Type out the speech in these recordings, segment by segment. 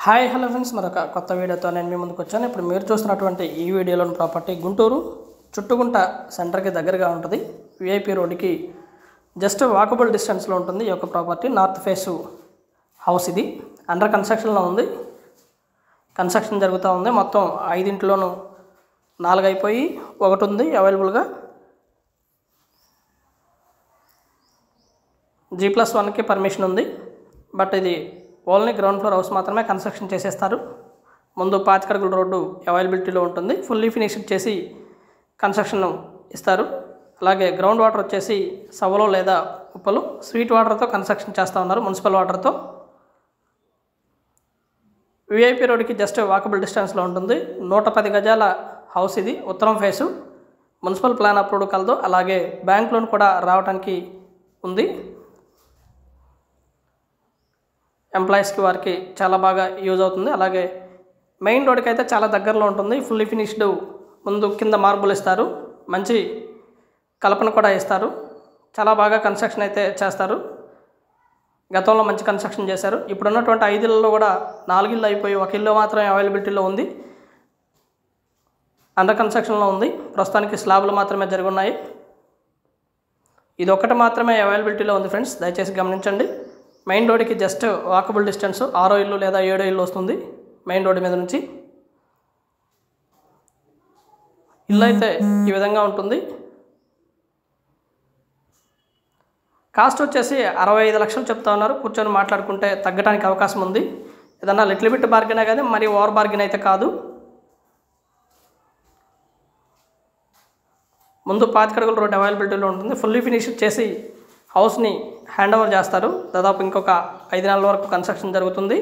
Hi hello friends, మరొక కొత్త వీడియోతో నేను మీ ముందుకు వచ్చాను. ఇప్పుడు మీరు చూస్తున్నటువంటి ఈ వీడియోలోని ప్రాపర్టీ గుంటూరు చుట్టుగుంట సెంటర్కి దగ్గరగా ఉంటుంది. విఐపి రోడ్డుకి జస్ట్ వాకబుల్ డిస్టెన్స్లో ఉంటుంది. ఈ యొక్క ప్రాపర్టీ నార్త్ ఫేసు హౌస్. ఇది అండర్ కన్స్ట్రక్షన్లో ఉంది. కన్స్ట్రక్షన్ జరుగుతూ ఉంది. మొత్తం 5 ఇంట్లోనూ 4 అయిపోయి 1 ఉంది అవైలబుల్గా. G+1కి పర్మిషన్ ఉంది. బట్ ఇది ఓన్లీ గ్రౌండ్ ఫ్లోర్ హౌస్ మాత్రమే కన్స్ట్రక్షన్ చేసేస్తారు. ముందు 25 అడుగుల రోడ్డు అవైలబిలిటీలో ఉంటుంది. ఫుల్లీ ఫినిష్డ్ చేసి కన్స్ట్రక్షన్ ఇస్తారు. అలాగే గ్రౌండ్ వాటర్ వచ్చేసి సవలో లేదా ఉప్పలు స్వీట్ వాటర్తో కన్స్ట్రక్షన్ చేస్తూ ఉన్నారు, మున్సిపల్ వాటర్తో. విఐపి రోడ్డుకి జస్ట్ వాకబుల్ డిస్టెన్స్లో ఉంటుంది. 110 గజాల హౌస్ ఇది. ఉత్తరం ఫేసు. మున్సిపల్ ప్లాన్ అప్రూవ్డ్ కలదు. అలాగే బ్యాంక్ లోన్ కూడా రావడానికి ఉంది. ఎంప్లాయీస్కి వారికి చాలా బాగా యూజ్ అవుతుంది. అలాగే మెయిన్ రోడ్కి అయితే చాలా దగ్గరలో ఉంటుంది. Fully finished. ముందు కింద మార్బుల్ ఇస్తారు, మంచి కల్పన కూడా ఇస్తారు. చాలా బాగా కన్స్ట్రక్షన్ అయితే చేస్తారు. గతంలో మంచి కన్స్ట్రక్షన్ చేశారు. ఇప్పుడున్నటువంటి 5 ఇళ్ళలో కూడా 4 ఇళ్ళు అయిపోయి 1 ఇల్లు మాత్రమే అవైలబిలిటీలో ఉంది. అండర్ కన్స్ట్రక్షన్లో ఉంది. ప్రస్తుతానికి స్లాబ్లు మాత్రమే జరిగి ఉన్నాయి. ఇది ఒక్కటి మాత్రమే అవైలబిలిటీలో ఉంది ఫ్రెండ్స్, దయచేసి గమనించండి. మెయిన్ రోడ్డుకి జస్ట్ వాకబుల్ డిస్టెన్స్ 6 ఇల్లు లేదా 7 ఇల్లు వస్తుంది మెయిన్ రోడ్డు మీద నుంచి. ఇల్లు అయితే ఈ విధంగా ఉంటుంది. కాస్ట్ వచ్చేసి 65 లక్షలు చెప్తా ఉన్నారు. కూర్చొని మాట్లాడుకుంటే తగ్గడానికి అవకాశం ఉంది. ఏదన్నా లిటిల్ బిట్ బార్గెనే కానీ మరి ఓవర్ బార్గెన్ అయితే కాదు. ముందు 25 అడుగుల రోడ్డు అవైలబిలిటీలో ఉంటుంది. ఫుల్లీ ఫినిష్ చేసి హౌస్ని హ్యాండ్ ఓవర్ చేస్తారు. దాదాపు ఇంకొక 5 నెలల వరకు కన్స్ట్రక్షన్ జరుగుతుంది.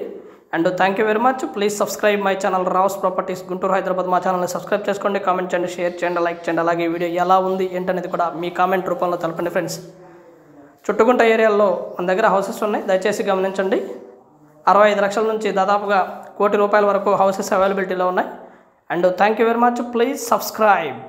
And thank you very much. Please subscribe my channel Rao's properties Guntur Hyderabad. మా ఛానల్ని సబ్స్క్రైబ్ చేసుకోండి, కామెంట్ చేయండి, షేర్ చేయండి, లైక్ చేయండి. అలాగే ఈ వీడియో ఎలా ఉంది ఏంటనేది కూడా మీ కామెంట్ రూపంలో తెలపండి ఫ్రెండ్స్. చుట్టుగుంట ఏరియాల్లో మన దగ్గర హౌసెస్ ఉన్నాయి, దయచేసి గమనించండి. 65 లక్షల నుంచి దాదాపుగా ₹1 కోటి వరకు హౌసెస్ అవైలబిలిటీలో ఉన్నాయి. And thank you very much. Please subscribe.